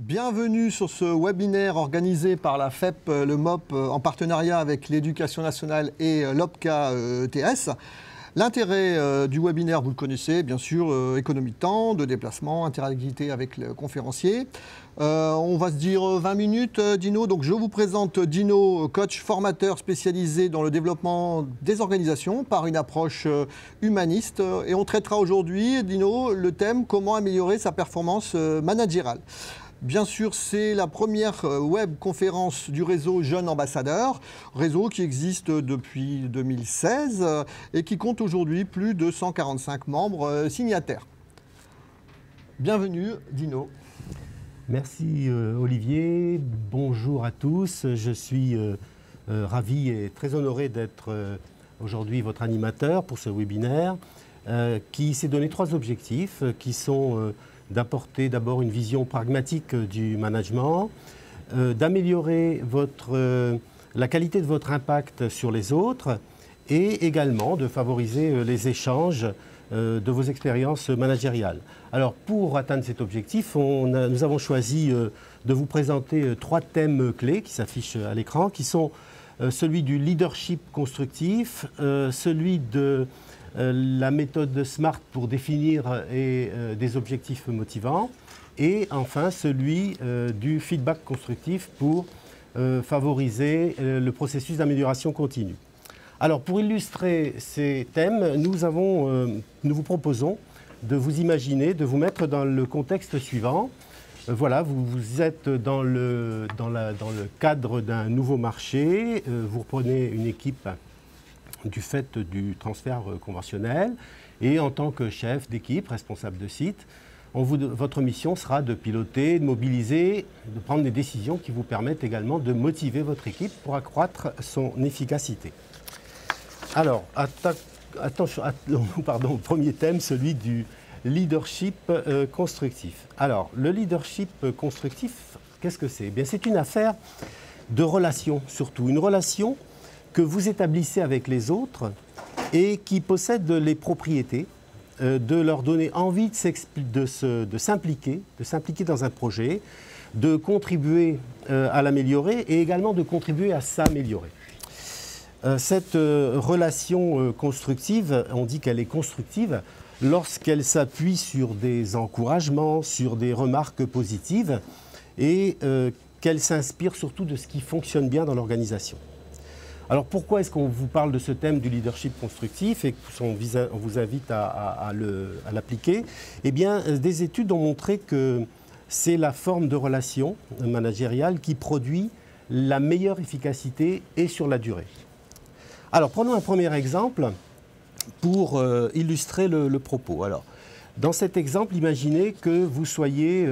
Bienvenue sur ce webinaire organisé par la FEP, le MOP, en partenariat avec l'Éducation nationale et l'OPCA ETS. L'intérêt du webinaire, vous le connaissez, bien sûr, économie de temps, de déplacement, interactivité avec le conférencier. On va se dire 20 minutes, Dino. Donc je vous présente Dino, coach formateur spécialisé dans le développement des organisations par une approche humaniste. Et on traitera aujourd'hui, Dino, le thème « Comment améliorer sa performance managériale ». Bien sûr, c'est la première web conférence du réseau Jeunes Ambassadeurs, réseau qui existe depuis 2016 et qui compte aujourd'hui plus de 145 membres signataires. Bienvenue, Dino. Merci Olivier, bonjour à tous. Je suis ravi et très honoré d'être aujourd'hui votre animateur pour ce webinaire qui s'est donné 3 objectifs qui sont d'apporter d'abord une vision pragmatique du management, d'améliorer la qualité de votre impact sur les autres et également de favoriser les échanges de vos expériences managériales. Alors pour atteindre cet objectif, nous avons choisi de vous présenter 3 thèmes clés qui s'affichent à l'écran, qui sont celui du leadership constructif, celui de la méthode SMART pour définir des objectifs motivants et enfin celui du feedback constructif pour favoriser le processus d'amélioration continue. Alors pour illustrer ces thèmes, nous vous proposons de vous imaginer, de vous mettre dans le contexte suivant. Voilà, vous êtes dans le cadre d'un nouveau marché, vous reprenez une équipe du fait du transfert conventionnel et en tant que chef d'équipe, responsable de site, votre mission sera de piloter, de mobiliser, de prendre des décisions qui vous permettent également de motiver votre équipe pour accroître son efficacité. Alors, au premier thème, celui du leadership constructif. Alors, le leadership constructif, qu'est-ce que c'est? Eh bien, c'est une affaire de relation, surtout. Une relation que vous établissez avec les autres et qui possède les propriétés de leur donner envie de s'impliquer dans un projet, de contribuer à l'améliorer et également de contribuer à s'améliorer. Cette relation constructive, on dit qu'elle est constructive lorsqu'elle s'appuie sur des encouragements, sur des remarques positives et qu'elle s'inspire surtout de ce qui fonctionne bien dans l'organisation. Alors pourquoi est-ce qu'on vous parle de ce thème du leadership constructif et qu'on vous invite à l'appliquer? Eh bien, des études ont montré que c'est la forme de relation managériale qui produit la meilleure efficacité et sur la durée. Alors prenons un premier exemple pour illustrer le propos. Alors, dans cet exemple, imaginez que vous soyez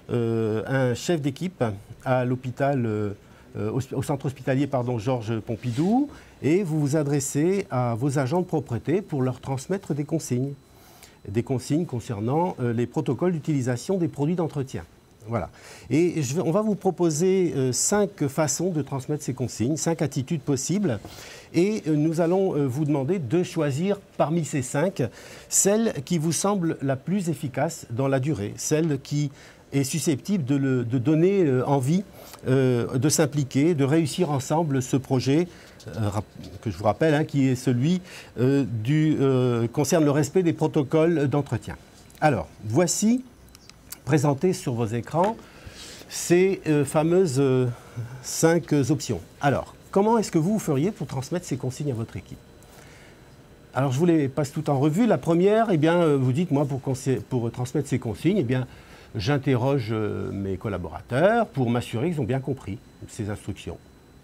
un chef d'équipe à l'hôpital au centre hospitalier Georges Pompidou et vous vous adressez à vos agents de propreté pour leur transmettre des consignes concernant les protocoles d'utilisation des produits d'entretien. Voilà. Et on va vous proposer 5 façons de transmettre ces consignes, 5 attitudes possibles et nous allons vous demander de choisir parmi ces 5 celle qui vous semble la plus efficace dans la durée, celle qui est susceptible de donner envie de s'impliquer, de réussir ensemble ce projet, que je vous rappelle, qui est celui concerne le respect des protocoles d'entretien. Alors, voici, présenté sur vos écrans, ces fameuses 5 options. Alors, comment est-ce que vous feriez pour transmettre ces consignes à votre équipe? Alors, je vous les passe tout en revue. La première, eh bien, vous dites, moi, pour transmettre ces consignes, eh bien, j'interroge mes collaborateurs pour m'assurer qu'ils ont bien compris ces instructions.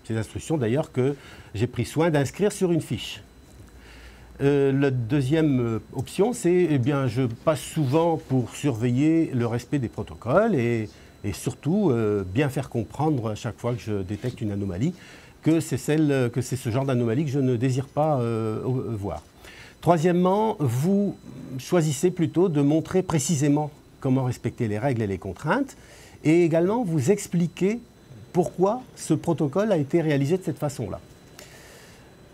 Ces instructions d'ailleurs que j'ai pris soin d'inscrire sur une fiche. La deuxième option, c'est eh bien je passe souvent pour surveiller le respect des protocoles et surtout bien faire comprendre à chaque fois que je détecte une anomalie que c'est ce genre d'anomalie que je ne désire pas voir. Troisièmement, vous choisissez plutôt de montrer précisément comment respecter les règles et les contraintes, et également vous expliquer pourquoi ce protocole a été réalisé de cette façon-là.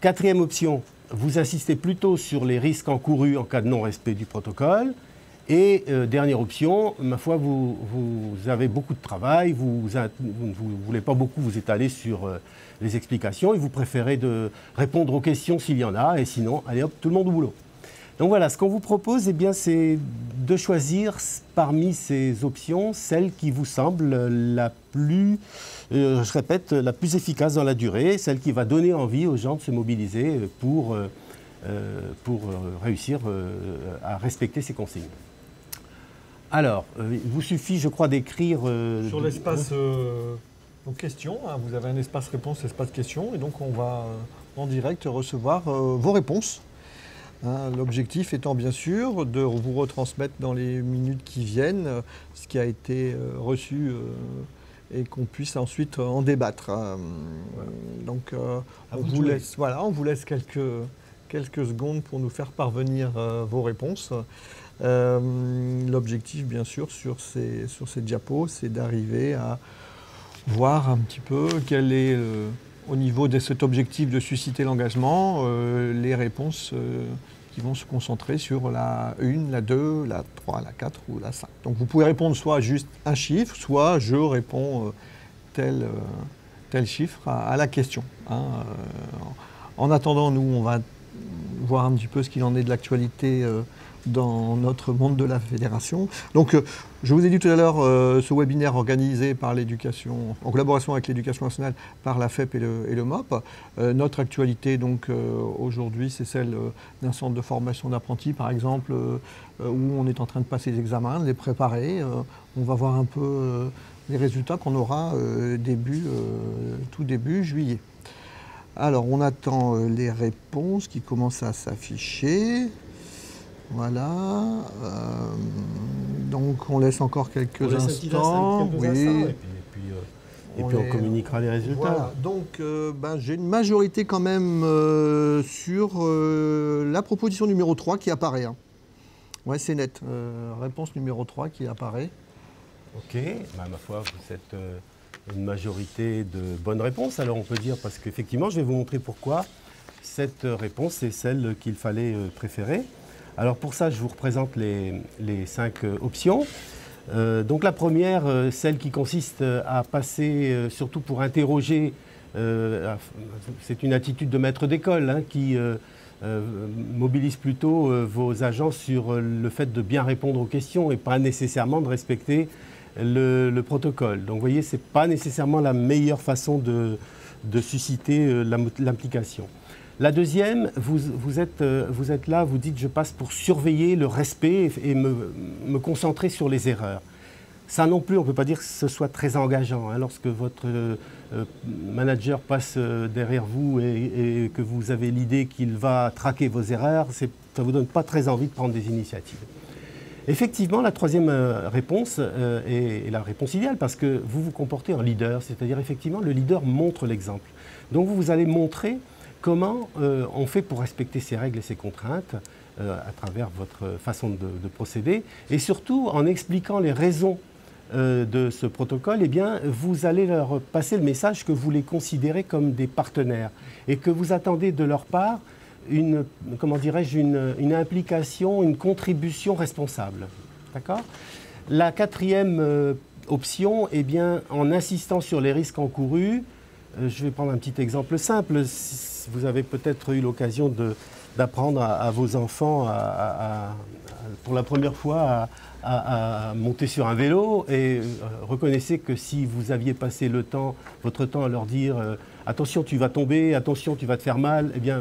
Quatrième option, vous insistez plutôt sur les risques encourus en cas de non-respect du protocole, Et dernière option, ma foi, vous avez beaucoup de travail, vous ne voulez pas beaucoup vous étaler sur les explications et vous préférez répondre aux questions s'il y en a, et sinon, allez hop, tout le monde au boulot. Donc voilà, ce qu'on vous propose, eh bien, c'est de choisir parmi ces options celle qui vous semble la plus, je répète, la plus efficace dans la durée, celle qui va donner envie aux gens de se mobiliser pour réussir à respecter ces consignes. Alors, il vous suffit, je crois, d'écrire... Sur l'espace questions, hein, vous avez un espace réponse, espace questions, et donc on va en direct recevoir vos réponses. Hein, l'objectif étant bien sûr de vous retransmettre dans les minutes qui viennent ce qui a été reçu et qu'on puisse ensuite en débattre. Donc on vous laisse quelques secondes pour nous faire parvenir vos réponses. L'objectif, bien sûr, sur ces diapos, c'est d'arriver à voir un petit peu quel est, au niveau de cet objectif de susciter l'engagement, les réponses qui vont se concentrer sur la 1, la 2, la 3, la 4 ou la 5. Donc vous pouvez répondre soit juste un chiffre, soit je réponds tel chiffre à la question. Hein. En attendant, nous, on va voir un petit peu ce qu'il en est de l'actualité dans notre monde de la fédération. Donc, je vous ai dit tout à l'heure, ce webinaire organisé par l'éducation, en collaboration avec l'éducation nationale, par la FEP et le MOP. Notre actualité, donc, aujourd'hui, c'est celle d'un centre de formation d'apprentis, par exemple, où on est en train de passer les examens, de les préparer. On va voir un peu les résultats qu'on aura tout début juillet. Alors, on attend les réponses qui commencent à s'afficher. Voilà. Donc, on laisse encore quelques instants. Et puis on communiquera les résultats. Voilà. Donc, j'ai une majorité quand même sur la proposition numéro 3 qui apparaît. Hein. Ouais, c'est net. Réponse numéro 3 qui apparaît. Ok. Ma foi, vous êtes une majorité de bonnes réponses. Alors, on peut dire, parce qu'effectivement, je vais vous montrer pourquoi cette réponse est celle qu'il fallait préférer. Alors pour ça, je vous représente les 5 options. Donc la première, celle qui consiste à passer, surtout pour interroger, c'est une attitude de maître d'école hein, qui mobilise plutôt vos agents sur le fait de bien répondre aux questions et pas nécessairement de respecter le protocole. Donc vous voyez, ce n'est pas nécessairement la meilleure façon de susciter l'implication. La deuxième, vous êtes là, vous dites je passe pour surveiller le respect et me concentrer sur les erreurs. Ça non plus, on ne peut pas dire que ce soit très engageant. Hein, lorsque votre manager passe derrière vous et que vous avez l'idée qu'il va traquer vos erreurs, ça ne vous donne pas très envie de prendre des initiatives. Effectivement, la troisième réponse est la réponse idéale parce que vous vous comportez en leader, c'est-à-dire effectivement le leader montre l'exemple. Donc vous allez montrer comment on fait pour respecter ces règles et ces contraintes à travers votre façon de procéder et surtout en expliquant les raisons de ce protocole, eh bien, vous allez leur passer le message que vous les considérez comme des partenaires et que vous attendez de leur part une implication, une contribution responsable. D'accord ? La quatrième option, eh bien, en insistant sur les risques encourus, je vais prendre un petit exemple simple. Vous avez peut-être eu l'occasion d'apprendre à vos enfants pour la première fois à monter sur un vélo et reconnaissez que si vous aviez passé votre temps à leur dire attention tu vas tomber, attention tu vas te faire mal, eh bien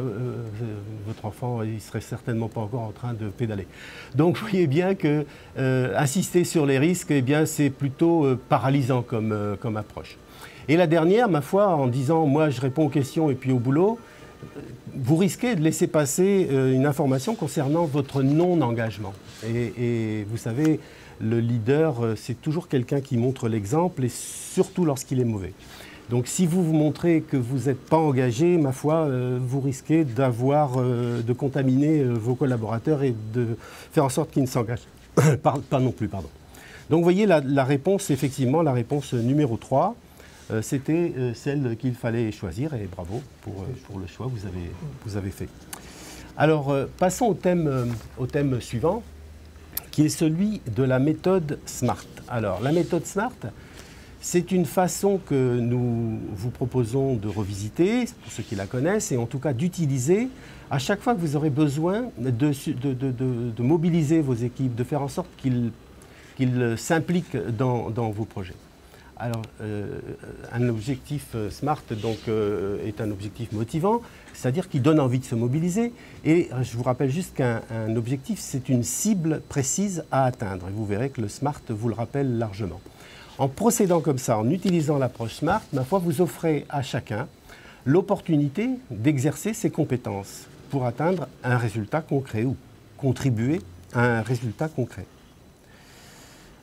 votre enfant il ne serait certainement pas encore en train de pédaler. Donc vous voyez bien que insister sur les risques, eh bien c'est plutôt paralysant comme approche. Et la dernière, ma foi, en disant moi je réponds aux questions et puis au boulot, vous risquez de laisser passer une information concernant votre non-engagement. Et vous savez, le leader, c'est toujours quelqu'un qui montre l'exemple et surtout lorsqu'il est mauvais. Donc si vous vous montrez que vous n'êtes pas engagé, ma foi, vous risquez de contaminer vos collaborateurs et de faire en sorte qu'ils ne s'engagent pas non plus. Pardon. Donc vous voyez, la réponse, effectivement, la réponse numéro 3, c'était celle qu'il fallait choisir et bravo pour le choix que vous avez fait. Alors, passons au thème suivant. qui est celui de la méthode SMART. Alors, la méthode SMART, c'est une façon que nous vous proposons de revisiter, pour ceux qui la connaissent, et en tout cas d'utiliser à chaque fois que vous aurez besoin de mobiliser vos équipes, de faire en sorte qu'ils s'impliquent dans vos projets. Alors, un objectif SMART donc, est un objectif motivant, c'est-à-dire qui donne envie de se mobiliser. Et je vous rappelle juste qu'un objectif, c'est une cible précise à atteindre. Et vous verrez que le SMART vous le rappelle largement. En procédant comme ça, en utilisant l'approche SMART, ma foi, vous offrez à chacun l'opportunité d'exercer ses compétences pour atteindre un résultat concret ou contribuer à un résultat concret.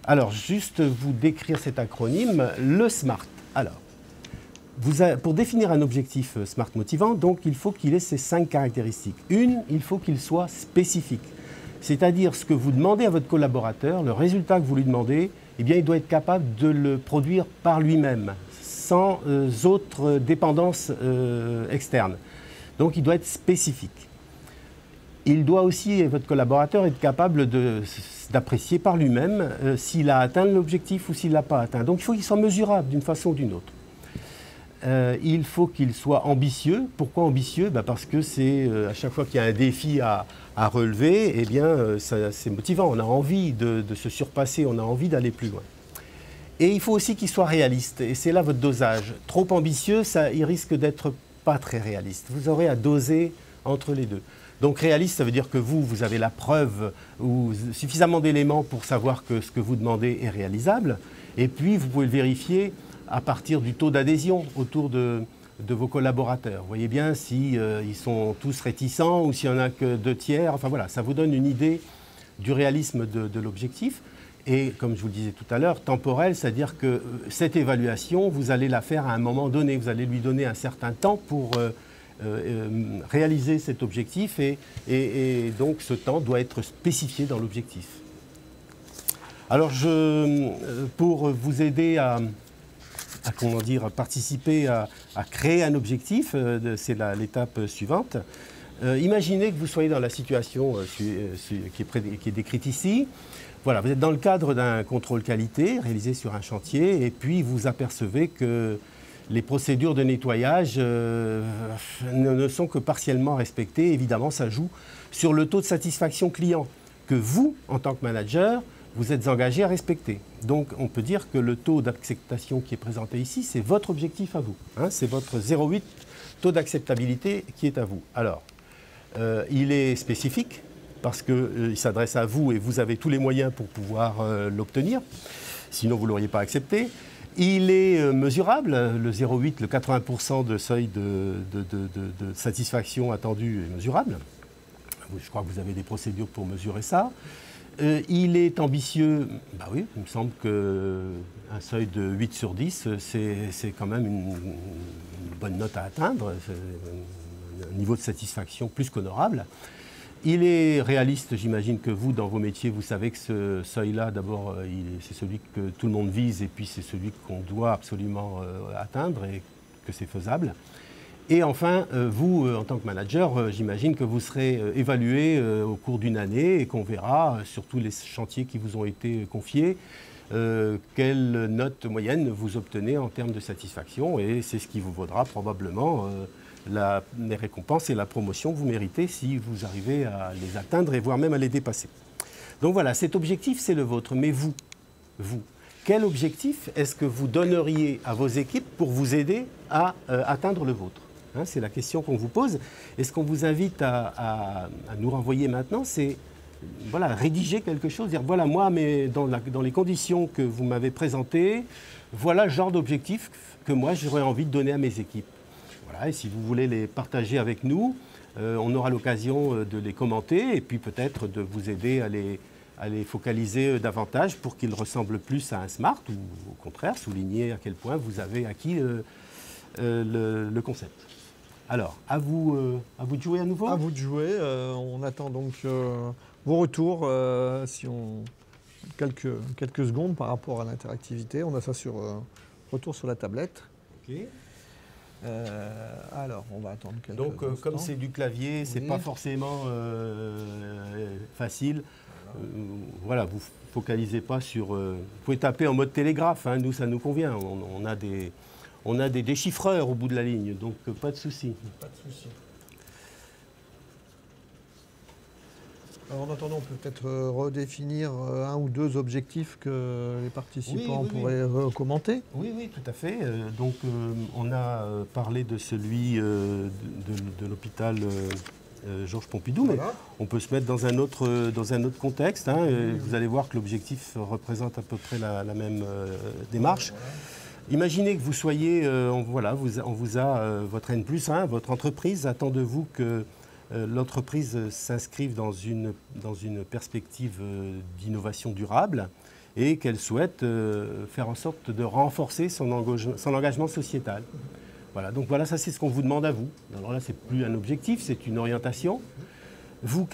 Alors, juste vous décrire cet acronyme, le SMART. Alors, pour définir un objectif SMART motivant, donc, il faut qu'il ait ces 5 caractéristiques. Une, il faut qu'il soit spécifique. C'est-à-dire ce que vous demandez à votre collaborateur, le résultat que vous lui demandez, eh bien, il doit être capable de le produire par lui-même, sans autres dépendances externes. Donc, il doit être spécifique. Il doit aussi, votre collaborateur, être capable d'apprécier par lui-même s'il a atteint l'objectif ou s'il ne l'a pas atteint. Donc, il faut qu'il soit mesurable d'une façon ou d'une autre. Il faut qu'il soit ambitieux. Pourquoi ambitieux? Parce que c'est à chaque fois qu'il y a un défi à relever, eh bien, c'est motivant. On a envie de se surpasser, on a envie d'aller plus loin. Et il faut aussi qu'il soit réaliste. Et c'est là votre dosage. Trop ambitieux, il risque d'être pas très réaliste. Vous aurez à doser entre les deux. Donc réaliste, ça veut dire que vous avez la preuve ou suffisamment d'éléments pour savoir que ce que vous demandez est réalisable. Et puis, vous pouvez le vérifier à partir du taux d'adhésion autour de vos collaborateurs. Vous voyez bien si ils sont tous réticents ou s'il n'y en a que 2 tiers. Enfin voilà, ça vous donne une idée du réalisme de l'objectif. Et comme je vous le disais tout à l'heure, temporel, c'est-à-dire que cette évaluation, vous allez la faire à un moment donné. Vous allez lui donner un certain temps pour réaliser cet objectif et donc ce temps doit être spécifié dans l'objectif. Alors pour vous aider à participer à créer un objectif, c'est l'étape suivante. Imaginez que vous soyez dans la situation qui est décrite ici. Voilà, vous êtes dans le cadre d'un contrôle qualité réalisé sur un chantier et puis vous apercevez que les procédures de nettoyage ne sont que partiellement respectées. Évidemment, ça joue sur le taux de satisfaction client que vous, en tant que manager, vous êtes engagé à respecter. Donc, on peut dire que le taux d'acceptation qui est présenté ici, c'est votre objectif à vous. Hein, c'est votre 0,8 taux d'acceptabilité qui est à vous. Alors, il est spécifique parce qu'il s'adresse à vous et vous avez tous les moyens pour pouvoir l'obtenir. Sinon, vous ne l'auriez pas accepté. Il est mesurable, le 0,8, le 80% de seuil de satisfaction attendu est mesurable. Je crois que vous avez des procédures pour mesurer ça. Il est ambitieux, bah oui, il me semble qu'un seuil de 8 sur 10, c'est quand même une bonne note à atteindre, un niveau de satisfaction plus qu'honorable. Il est réaliste, j'imagine que vous, dans vos métiers, vous savez que ce seuil-là, d'abord, c'est celui que tout le monde vise et puis c'est celui qu'on doit absolument atteindre et que c'est faisable. Et enfin, vous, en tant que manager, j'imagine que vous serez évalué au cours d'une année et qu'on verra, sur tous les chantiers qui vous ont été confiés, quelle note moyenne vous obtenez en termes de satisfaction. Et c'est ce qui vous vaudra probablement les récompenses et la promotion que vous méritez si vous arrivez à les atteindre et voire même à les dépasser. Donc voilà, cet objectif, c'est le vôtre. Mais vous, quel objectif est-ce que vous donneriez à vos équipes pour vous aider à atteindre le vôtre? Hein, c'est la question qu'on vous pose. Et ce qu'on vous invite à nous renvoyer maintenant, c'est voilà, rédiger quelque chose, dire voilà, moi, mais dans les conditions que vous m'avez présentées, voilà le genre d'objectif que moi, j'aurais envie de donner à mes équipes. Voilà, et si vous voulez les partager avec nous, on aura l'occasion de les commenter et puis peut-être de vous aider à les focaliser davantage pour qu'ils ressemblent plus à un SMART ou au contraire, souligner à quel point vous avez acquis le concept. Alors, à vous de jouer à nouveau. À vous de jouer. On attend donc vos retours, quelques secondes par rapport à l'interactivité. On a ça sur retour sur la tablette. Ok. Alors, on va attendre quelques Donc, instants. comme c'est du clavier, c'est pas forcément facile. Voilà, vous focalisez pas sur... vous pouvez taper en mode télégraphe, hein, nous, ça nous convient. On a des déchiffreurs au bout de la ligne, donc pas de souci. Pas de souci. Alors, en attendant, on peut peut-être redéfinir un ou deux objectifs que les participants pourraient commenter. Oui, oui, tout à fait. Donc, on a parlé de celui de l'hôpital Georges Pompidou, mais on peut se mettre dans un autre contexte. Hein. Vous allez voir que l'objectif représente à peu près la même démarche. Voilà. Imaginez que vous soyez, on vous a votre N+1, votre entreprise attend de vous que l'entreprise s'inscrive dans une perspective d'innovation durable et qu'elle souhaite faire en sorte de renforcer son engagement sociétal. Voilà, donc voilà, ça c'est ce qu'on vous demande à vous. Alors là, c'est plus un objectif, c'est une orientation. Vous,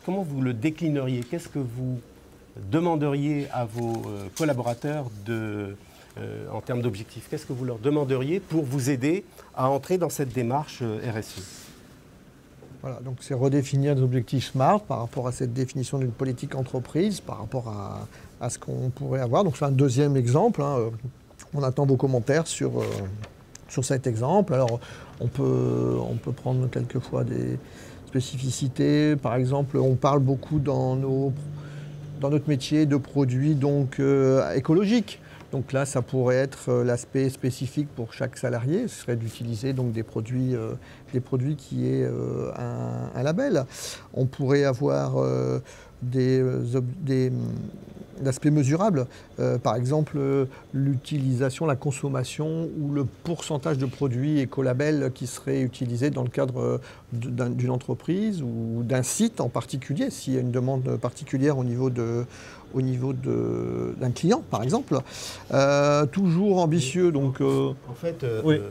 comment vous le déclineriez? Qu'est-ce que vous demanderiez à vos collaborateurs en termes d'objectifs? Qu'est-ce que vous leur demanderiez pour vous aider à entrer dans cette démarche RSE? Voilà, donc c'est redéfinir des objectifs SMART par rapport à cette définition d'une politique entreprise, par rapport à ce qu'on pourrait avoir. Donc c'est un deuxième exemple. Hein. On attend vos commentaires sur cet exemple. Alors on peut prendre quelquefois des spécificités. Par exemple, on parle beaucoup dans notre métier de produits donc, écologiques. Donc là, ça pourrait être l'aspect spécifique pour chaque salarié. Ce serait d'utiliser donc des produits qui aient un label. On pourrait avoir l'aspect mesurable. Par exemple, l'utilisation, la consommation ou le pourcentage de produits écolabels qui seraient utilisés dans le cadre d'une entreprise ou d'un site en particulier, s'il y a une demande particulière au niveau d'un client, par exemple. Toujours ambitieux. Donc, en fait,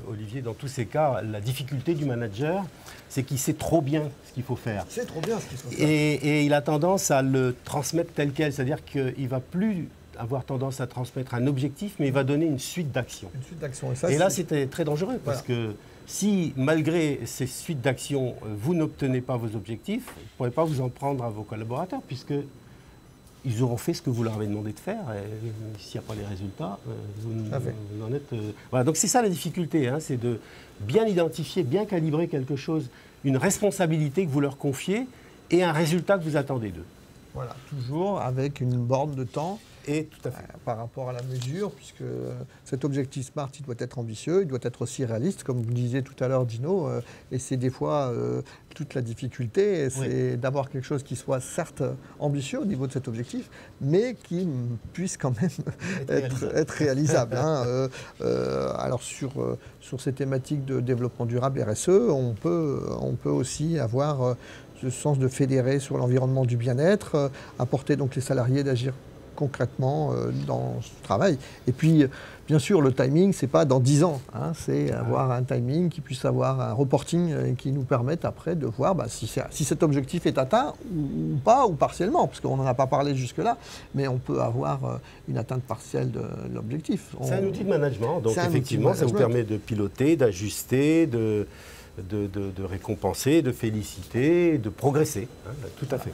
Olivier, dans tous ces cas, la difficulté du manager, c'est qu'il sait trop bien ce qu'il faut faire. Il sait trop bien ce qu'il faut faire. Et il a tendance à le transmettre tel quel. C'est-à-dire qu'il ne va plus avoir tendance à transmettre un objectif, mais il va donner une suite d'actions. Une suite d'actions. Et là, c'était très dangereux, parce que si, malgré ces suites d'actions, vous n'obtenez pas vos objectifs, vous ne pourrez pas vous en prendre à vos collaborateurs, puisque ils auront fait ce que vous leur avez demandé de faire, et s'il n'y a pas les résultats, vous en êtes... Voilà, donc c'est ça la difficulté, hein, c'est de bien identifier, bien calibrer quelque chose, une responsabilité que vous leur confiez et un résultat que vous attendez d'eux. Voilà, toujours avec une borne de temps. Et tout à fait. Par rapport à la mesure, puisque cet objectif SMART, il doit être ambitieux, il doit être aussi réaliste, comme vous disiez tout à l'heure, Dino, et c'est des fois toute la difficulté, c'est d'avoir quelque chose qui soit certes ambitieux au niveau de cet objectif, mais qui puisse quand même être réalisable. Hein. Alors sur ces thématiques de développement durable RSE, on peut aussi avoir ce sens de fédérer sur l'environnement du bien-être, apporter donc les salariés d'agir concrètement dans ce travail. Et puis, bien sûr, le timing, c'est pas dans 10 ans. Hein, c'est avoir un timing qui puisse avoir un reporting qui nous permette après de voir si cet objectif est atteint ou pas, ou partiellement, parce qu'on n'en a pas parlé jusque-là, mais on peut avoir une atteinte partielle de l'objectif. C'est un outil de management, donc effectivement, ça vous permet de piloter, d'ajuster, de récompenser, de féliciter, de progresser. Hein, tout à fait.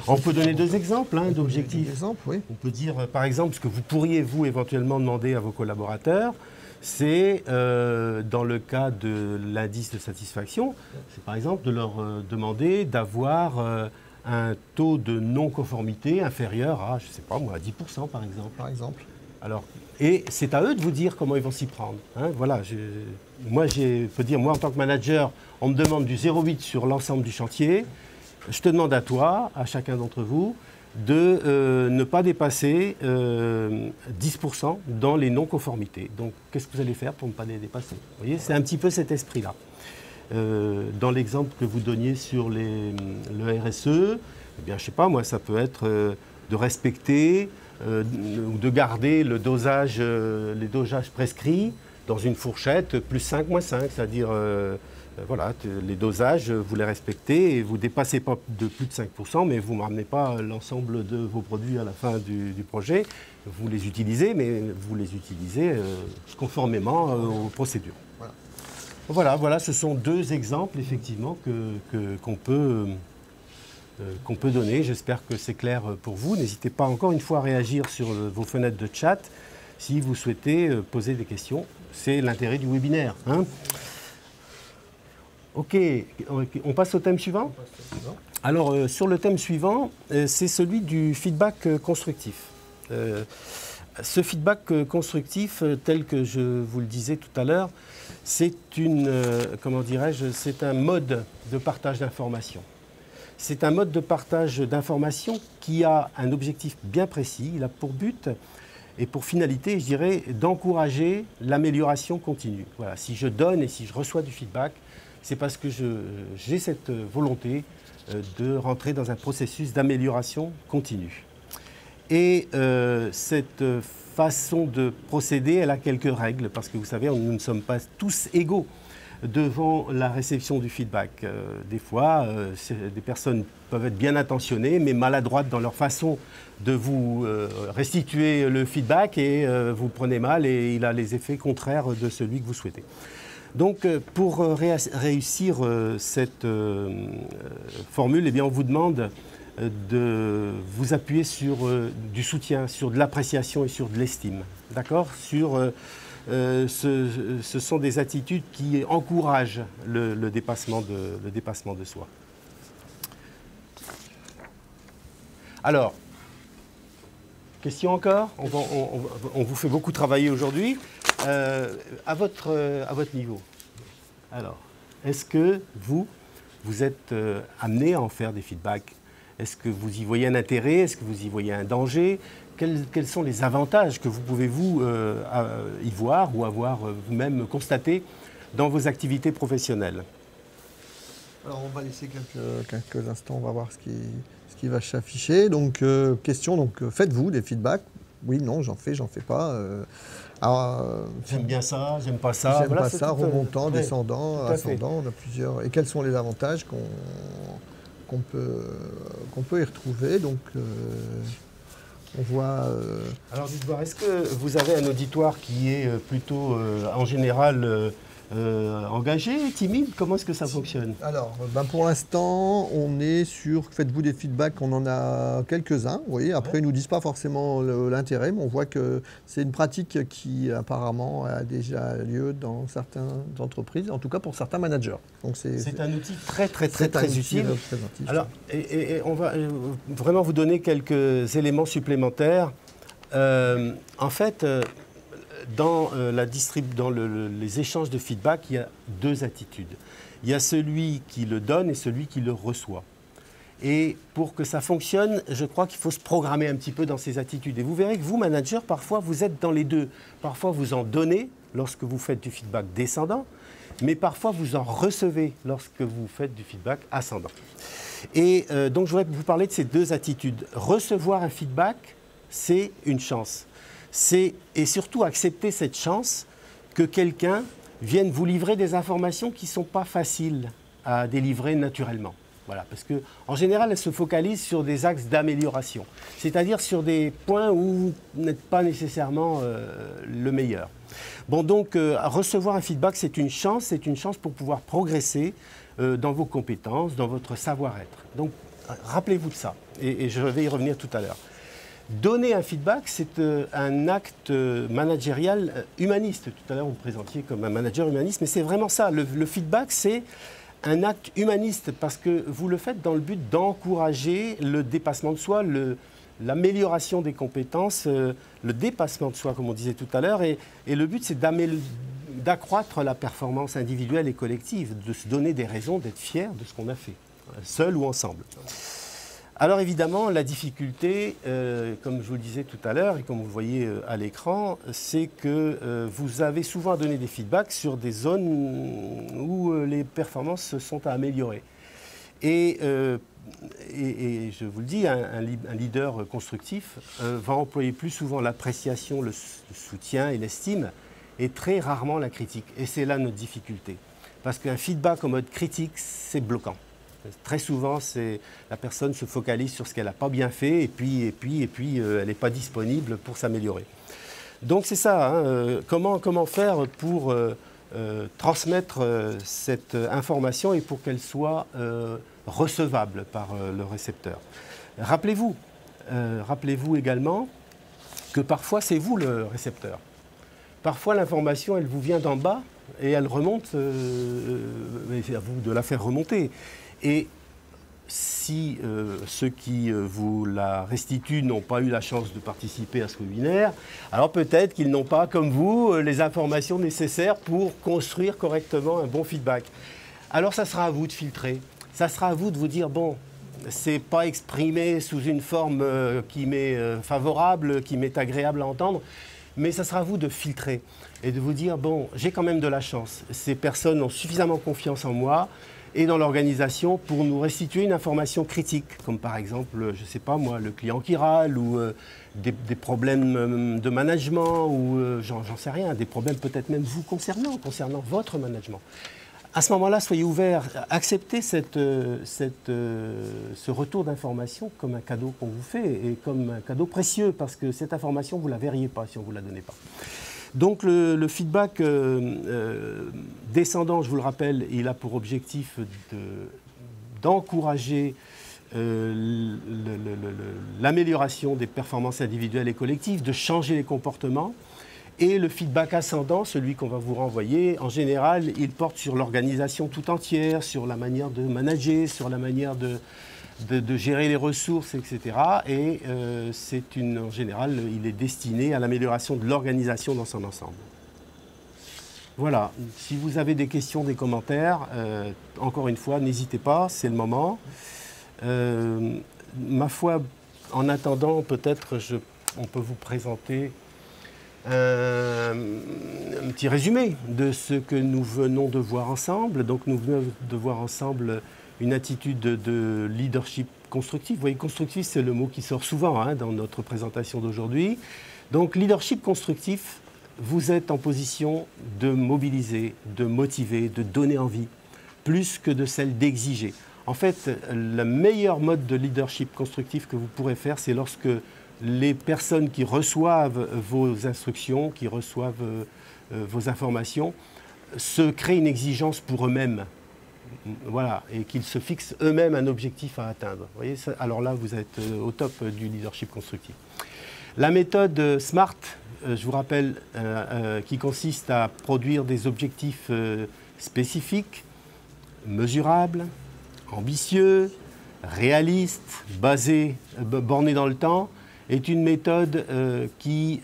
On peut donner deux exemples d'objectifs. Oui. On peut dire, par exemple, ce que vous pourriez, vous, éventuellement demander à vos collaborateurs, c'est, dans le cas de l'indice de satisfaction, c'est par exemple de leur demander d'avoir un taux de non-conformité inférieur à, je ne sais pas moi, à 10% par exemple. Par exemple. Alors, et c'est à eux de vous dire comment ils vont s'y prendre. Hein, voilà, moi, en tant que manager, on me demande du 0,8 sur l'ensemble du chantier. Je te demande à toi, à chacun d'entre vous, de ne pas dépasser 10% dans les non-conformités. Donc, qu'est-ce que vous allez faire pour ne pas les dépasser? Vous voyez, c'est un petit peu cet esprit-là. Dans l'exemple que vous donniez sur le RSE, eh bien, je ne sais pas, moi, ça peut être de respecter ou de garder les dosages prescrits dans une fourchette +5, -5, c'est-à-dire voilà, les dosages, vous les respectez et vous ne dépassez pas de plus de 5%, mais vous ne ramenez pas l'ensemble de vos produits à la fin du projet. Vous les utilisez, mais vous les utilisez conformément aux procédures. Voilà, ce sont deux exemples, effectivement, qu'on peut donner. J'espère que c'est clair pour vous. N'hésitez pas encore une fois à réagir sur vos fenêtres de chat si vous souhaitez poser des questions. C'est l'intérêt du webinaire. Hein. Ok, on passe au thème suivant. Alors, sur le thème suivant, c'est celui du feedback constructif. Ce feedback constructif, tel que je vous le disais tout à l'heure, c'est c'est un mode de partage d'informations. C'est un mode de partage d'informations qui a un objectif bien précis. Il a pour but et pour finalité, je dirais, d'encourager l'amélioration continue. Voilà, si je donne et si je reçois du feedback, c'est parce que j'ai cette volonté de rentrer dans un processus d'amélioration continue. Et cette façon de procéder, elle a quelques règles, parce que vous savez, nous ne sommes pas tous égaux devant la réception du feedback. Des fois, des personnes peuvent être bien intentionnées, mais maladroites dans leur façon de vous restituer le feedback, et vous prenez mal, et il a les effets contraires de celui que vous souhaitez. Donc, pour réussir cette formule, eh bien, on vous demande de vous appuyer sur du soutien, sur de l'appréciation et sur de l'estime. D'accord ? Ce sont des attitudes qui encouragent le dépassement de soi. Alors, question encore ? On vous fait beaucoup travailler aujourd'hui. À votre niveau. Alors, est-ce que vous êtes amené à en faire des feedbacks ? Est-ce que vous y voyez un intérêt ? Est-ce que vous y voyez un danger ? Quels sont les avantages que vous pouvez y voir ou avoir vous-même constaté dans vos activités professionnelles ? Alors, on va laisser quelques instants, on va voir ce qui va s'afficher. Donc, question, faites-vous des feedbacks ? Oui, non, j'en fais pas. J'aime bien ça, j'aime pas ça. J'aime pas ça, remontant, descendant, ascendant, on a plusieurs. Et quels sont les avantages qu'on peut y retrouver ? Donc, on voit. Alors, dites voir, est-ce que vous avez un auditoire qui est plutôt, en général, engagé, timide ? Comment est-ce que ça fonctionne ? Alors, pour l'instant, on est sur faites-vous des feedbacks, on en a quelques-uns. Oui. Après, ils ne nous disent pas forcément l'intérêt, mais on voit que c'est une pratique qui apparemment a déjà lieu dans certaines entreprises, en tout cas pour certains managers. Donc, c'est un outil très utile. Alors, et on va vraiment vous donner quelques éléments supplémentaires. En fait, dans les échanges de feedback, il y a deux attitudes. Il y a celui qui le donne et celui qui le reçoit. Et pour que ça fonctionne, je crois qu'il faut se programmer un petit peu dans ces attitudes. Et vous verrez que vous, manager, parfois, vous êtes dans les deux. Parfois, vous en donnez lorsque vous faites du feedback descendant, mais parfois, vous en recevez lorsque vous faites du feedback ascendant. Et donc, je voudrais vous parler de ces deux attitudes. Recevoir un feedback, c'est une chance. Et surtout accepter cette chance que quelqu'un vienne vous livrer des informations qui ne sont pas faciles à délivrer naturellement. Voilà, parce qu'en général, elles se focalisent sur des axes d'amélioration, c'est-à-dire sur des points où vous n'êtes pas nécessairement le meilleur. Bon, donc, recevoir un feedback, c'est une chance pour pouvoir progresser dans vos compétences, dans votre savoir-être. Donc, rappelez-vous de ça, et je vais y revenir tout à l'heure. Donner un feedback, c'est un acte managérial humaniste. Tout à l'heure, vous me présentiez comme un manager humaniste, mais c'est vraiment ça. Le feedback, c'est un acte humaniste parce que vous le faites dans le but d'encourager le dépassement de soi, l'amélioration des compétences, le dépassement de soi, comme on disait tout à l'heure. Et le but, c'est d'accroître la performance individuelle et collective, de se donner des raisons d'être fier de ce qu'on a fait, seul ou ensemble. Alors évidemment, la difficulté, comme je vous le disais tout à l'heure et comme vous le voyez à l'écran, c'est que vous avez souvent à donner des feedbacks sur des zones où les performances se sont à améliorer. Et je vous le dis, un leader constructif va employer plus souvent l'appréciation, le soutien et l'estime, et très rarement la critique. Et c'est là notre difficulté. parce qu'un feedback en mode critique, c'est bloquant. Très souvent, la personne se focalise sur ce qu'elle n'a pas bien fait et puis elle n'est pas disponible pour s'améliorer. Donc c'est ça, hein, comment faire pour transmettre cette information et pour qu'elle soit recevable par le récepteur. Rappelez-vous également que parfois c'est vous le récepteur. Parfois l'information elle vous vient d'en bas et elle remonte, c'est à vous de la faire remonter. Et si ceux qui vous la restituent n'ont pas eu la chance de participer à ce webinaire, alors peut-être qu'ils n'ont pas, comme vous, les informations nécessaires pour construire correctement un bon feedback. Alors ça sera à vous de filtrer, ça sera à vous de vous dire, bon, c'est pas exprimé sous une forme qui m'est favorable, qui m'est agréable à entendre, mais ça sera à vous de filtrer et de vous dire, bon, j'ai quand même de la chance, ces personnes ont suffisamment confiance en moi, et dans l'organisation pour nous restituer une information critique, comme par exemple, je ne sais pas moi, le client qui râle ou des problèmes de management ou j'en sais rien, des problèmes peut-être même vous concernant votre management. À ce moment-là, soyez ouverts, acceptez ce retour d'information comme un cadeau qu'on vous fait et comme un cadeau précieux parce que cette information, vous ne la verriez pas si on ne vous la donnait pas. Donc le feedback descendant, je vous le rappelle, il a pour objectif d'encourager l'amélioration des performances individuelles et collectives, de changer les comportements. Et le feedback ascendant, celui qu'on va vous renvoyer, en général, il porte sur l'organisation tout entière, sur la manière de manager, sur la manière de gérer les ressources, etc. Et en général, il est destiné à l'amélioration de l'organisation dans son ensemble. Voilà, si vous avez des questions, des commentaires, encore une fois, n'hésitez pas, c'est le moment. Ma foi, en attendant, peut-être on peut vous présenter un petit résumé de ce que nous venons de voir ensemble. Donc nous venons de voir ensemble une attitude de leadership constructif. Vous voyez, constructif, c'est le mot qui sort souvent dans notre présentation d'aujourd'hui. Donc, leadership constructif, vous êtes en position de mobiliser, de motiver, de donner envie, plus que de celle d'exiger. En fait, le meilleur mode de leadership constructif que vous pourrez faire, c'est lorsque les personnes qui reçoivent vos instructions, qui reçoivent vos informations, se créent une exigence pour eux-mêmes. Voilà, et qu'ils se fixent eux-mêmes un objectif à atteindre. Vous voyez, alors là, vous êtes au top du leadership constructif. La méthode SMART, je vous rappelle, qui consiste à produire des objectifs spécifiques, mesurables, ambitieux, réalistes, bornés dans le temps, est une méthode qui,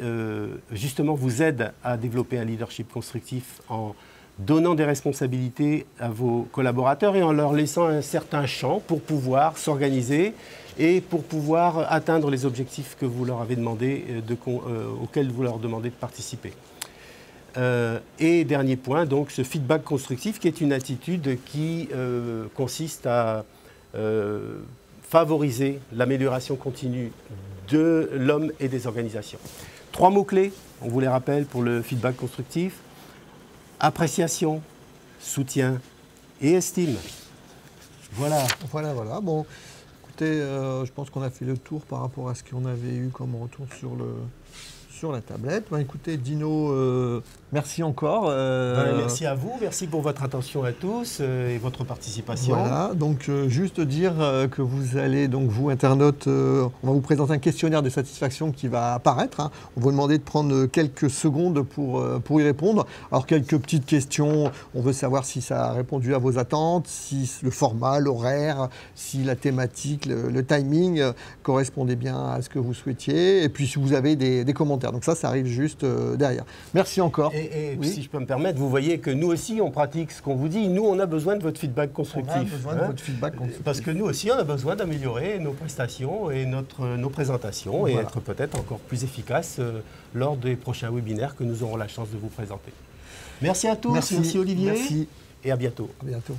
justement, vous aide à développer un leadership constructif en donnant des responsabilités à vos collaborateurs et en leur laissant un certain champ pour pouvoir s'organiser et pour pouvoir atteindre les objectifs que vous leur avez demandé, auxquels vous leur demandez de participer. Et dernier point, donc ce feedback constructif qui est une attitude qui consiste à favoriser l'amélioration continue de l'homme et des organisations. 3 mots-clés, on vous les rappelle pour le feedback constructif. Appréciation, soutien et estime. Voilà. Voilà. Bon, écoutez, je pense qu'on a fait le tour par rapport à ce qu'on avait eu comme retour sur la tablette. Ben, écoutez, Dino, merci encore. Merci à vous, merci pour votre attention à tous et votre participation. Voilà, donc juste dire que vous allez, donc vous internautes, on va vous présenter un questionnaire de satisfaction qui va apparaître. On va vous demander de prendre quelques secondes pour y répondre. Alors quelques petites questions, on veut savoir si ça a répondu à vos attentes, si le format, l'horaire, si la thématique, le timing correspondait bien à ce que vous souhaitiez, et puis si vous avez des commentaires. Donc ça arrive juste derrière. Merci encore. Et oui. Si je peux me permettre, vous voyez que nous aussi, on pratique ce qu'on vous dit. Nous, on a besoin de votre feedback constructif. On a besoin de votre feedback constructif. Parce que nous aussi, on a besoin d'améliorer nos prestations et nos présentations et être peut-être encore plus efficaces lors des prochains webinaires que nous aurons la chance de vous présenter. Merci à tous. Merci Olivier. Merci. Et à bientôt. À bientôt.